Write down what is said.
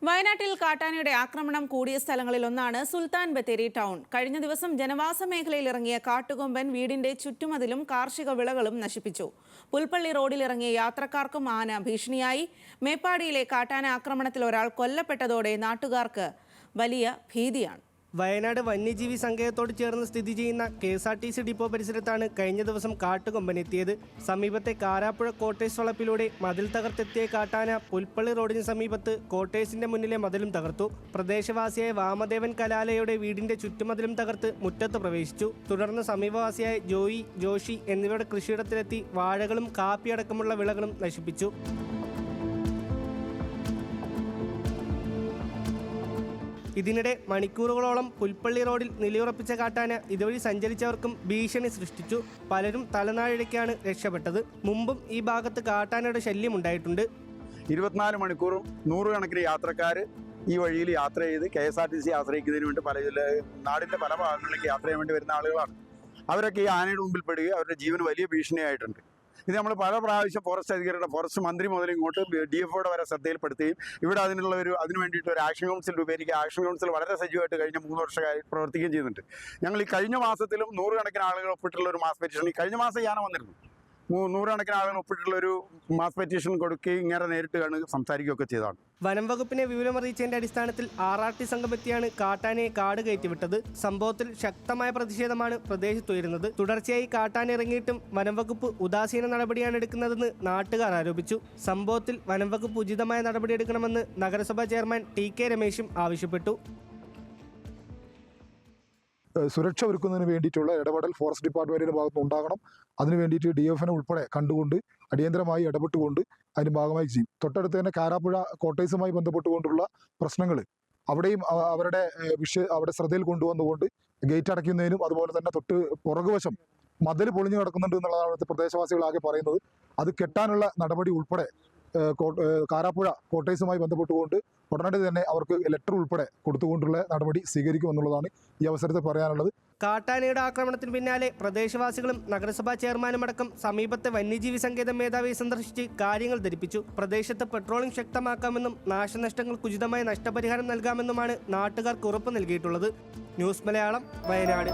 വയനാട്ടിൽ കാട്ടാനയുടെ ആക്രമണം കൂടിയ സ്ഥലങ്ങളിലൊന്നാണ് സുൽത്താൻ ബത്തേരി ടൗൺ. കഴിഞ്ഞ ദിവസം ജനവാസ മേഖലയിൽ ഇറങ്ങിയ കാട്ടുകൊമ്പൻ വീടിന്റെ ചുറ്റുമതിലും കാർഷിക വിളകളും നശിപ്പിച്ചു. പുൽപ്പള്ളി റോഡിലിറങ്ങിയ യാത്രക്കാർക്കും ആന ഭീഷണിയായി. മേപ്പാടിയിലെ കാട്ടാന ആക്രമണത്തിൽ ഒരാൾ കൊല്ലപ്പെട്ടതോടെ നാട്ടുകാർക്ക് വലിയ ഭീതിയാണ്. വയനാട് വന്യജീവി സങ്കേതത്തോട് ചേർന്ന് സ്ഥിതി ചെയ്യുന്ന KSRTC ഡിപ്പോ പരിസരത്താണ് കഴിഞ്ഞ ദിവസം കാട്ടുകൊമ്പനെത്തിയത്. സമീപത്തെ കാരാപ്പുഴ കോട്ടേഴ്സ് വളപ്പിലൂടെ മതിൽ തകർത്തെത്തിയ കാട്ടാന പുൽപ്പള്ളി റോഡിന് സമീപത്ത് കോട്ടേഴ്സിന്റെ മുന്നിലെ മതിലും തകർത്തു. പ്രദേശവാസിയായ വാമദേവൻ കലാലയുടെ വീടിന്റെ ചുറ്റുമതിലും തകർത്ത് മുറ്റത്ത് പ്രവേശിച്ചു. തുടർന്ന് സമീപവാസിയായ ജോയി, ജോഷി എന്നിവരുടെ കൃഷിയിടത്തിലെത്തി വാഴകളും കാപ്പിയടക്കമുള്ള വിളകളും നശിപ്പിച്ചു. ഇതിനിടെ മണിക്കൂറുകളോളം പുൽപ്പള്ളി റോഡിൽ നിലയുറപ്പിച്ച കാട്ടാന ഇതുവഴി സഞ്ചരിച്ചവർക്കും ഭീഷണി സൃഷ്ടിച്ചു. പലരും തലനാഴിഴയ്ക്കാണ് രക്ഷപ്പെട്ടത്. മുമ്പും ഈ ഭാഗത്ത് കാട്ടാനയുടെ ശല്യം ഉണ്ടായിട്ടുണ്ട്. 24 മണിക്കൂറും നൂറുകണക്കിന് യാത്രക്കാർ ഈ വഴിയിൽ യാത്ര ചെയ്ത് KSRTC ആശ്രയിക്കുന്നതിന് വേണ്ടി നാടിൻ്റെ പല ഭാഗങ്ങളിലേക്ക് യാത്ര ചെയ്യാൻ വേണ്ടി വരുന്ന ആളുകളാണ്. അവരൊക്കെ ഈ ആനയുടെ മുമ്പിൽ പെടുകയും അവരുടെ ജീവന് വലിയ ഭീഷണിയായിട്ടുണ്ട്. ഇത് നമ്മൾ പല പ്രാവശ്യം ഫോറസ്റ്റ് അധികാരികളുടെ ഫോറസ്റ്റ് മന്ത്രി മുതൽ ഇങ്ങോട്ട് DFOയുടെ വരെ ശ്രദ്ധയിൽപ്പെടുത്തുകയും ഇവിടെ അതിന് വേണ്ടിയിട്ട് ഒരു ആക്ഷൻ കൗൺസിൽ രൂപീകരിക്കുക. ആക്ഷൻ കൗൺസിൽ വളരെ സജീവമായിട്ട് കഴിഞ്ഞ 3 വർഷമായി പ്രവർത്തിക്കുകയും ചെയ്യുന്നുണ്ട്. ഞങ്ങൾ ഈ കഴിഞ്ഞ മാസത്തിലും 100 കണക്കിന് ആളുകൾ ഒപ്പിട്ടുള്ള ഒരു മാസ് പെറ്റീഷൻ, കഴിഞ്ഞ മാസം യാന വന്നിരുന്നു. 100 കണക്കിന് ആളുകൾ ഒപ്പിട്ടുള്ള ഒരു മാസ് പെറ്റീഷൻ കൊടുക്കുകയും ഇങ്ങനെ നേരിട്ട് കാണുക സംസാരിക്കുകയൊക്കെ ചെയ്തതാണ്. വനം വകുപ്പിനെ വിവരമറിയിച്ചതിന്റെ അടിസ്ഥാനത്തിൽ RRT സംഘം എത്തിയാണ് കാട്ടാനയെ കാട് കയറ്റിവിട്ടത്. സംഭവത്തിൽ ശക്തമായ പ്രതിഷേധമാണ് പ്രദേശത്തുയരുന്നത്. തുടർച്ചയായി കാട്ടാന ഇറങ്ങിയിട്ടും വനം വകുപ്പ് ഉദാസീന നടപടിയാണ് എടുക്കുന്നതെന്ന് നാട്ടുകാർ ആരോപിച്ചു. സംഭവത്തിൽ വനം വകുപ്പ് ഉചിതമായ നടപടിയെടുക്കണമെന്ന് നഗരസഭാ ചെയർമാൻ TK രമേശും ആവശ്യപ്പെട്ടു. സുരക്ഷ ഒരുക്കുന്നതിന് വേണ്ടിയിട്ടുള്ള ഇടപെടൽ ഫോറസ്റ്റ് ഡിപ്പാർട്ട്മെൻറ്റിൻ്റെ ഭാഗത്ത് ഉണ്ടാകണം. അതിന് വേണ്ടിയിട്ട് DFനെ ഉൾപ്പെടെ കണ്ടുകൊണ്ട് അടിയന്തരമായി ഇടപെട്ടുകൊണ്ട് അതിന് ഭാഗമായി ചെയ്യും. തൊട്ടടുത്ത് തന്നെ കാരാപ്പുഴ കോട്ടേഴ്സുമായി ബന്ധപ്പെട്ടുകൊണ്ടുള്ള പ്രശ്നങ്ങൾ അവിടെയും അവിടെ ശ്രദ്ധയിൽ കൊണ്ടുവന്നുകൊണ്ട് ഗേറ്റ് അടയ്ക്കുന്നതിനും അതുപോലെ തന്നെ തൊട്ട് പുറകുവശം മതിൽ പൊളിഞ്ഞു കിടക്കുന്നുണ്ട് എന്നുള്ളതാണ് പ്രദേശവാസികളാകെ പറയുന്നത്. അത് കെട്ടാനുള്ള നടപടി ഉൾപ്പെടെ കാരാപ്പുഴ കോട്ടേഴ്സുമായി ബന്ധപ്പെട്ടുകൊണ്ട് ഉടനടി തന്നെ അവർക്ക് ലെറ്റർ ഉൾപ്പെടെ കൊടുത്തുകൊണ്ടുള്ള നടപടി സ്വീകരിക്കുമെന്നുള്ളതാണ് ഈ അവസരത്തിൽ പറയാനുള്ളത്. കാട്ടാനയുടെ ആക്രമണത്തിന് പിന്നാലെ പ്രദേശവാസികളും നഗരസഭാ ചെയർമാനും അടക്കം സമീപത്തെ വന്യജീവി സങ്കേതം മേധാവിയെ സന്ദർശിച്ച് കാര്യങ്ങൾ ധരിപ്പിച്ചു. പ്രദേശത്ത് പെട്രോളിംഗ് ശക്തമാക്കാമെന്നും നാശനഷ്ടങ്ങൾക്ക് ഉചിതമായ നഷ്ടപരിഹാരം നൽകാമെന്നുമാണ് നാട്ടുകാർക്ക് ഉറപ്പ് നൽകിയിട്ടുള്ളത്. ന്യൂസ് മലയാളം, വയനാട്.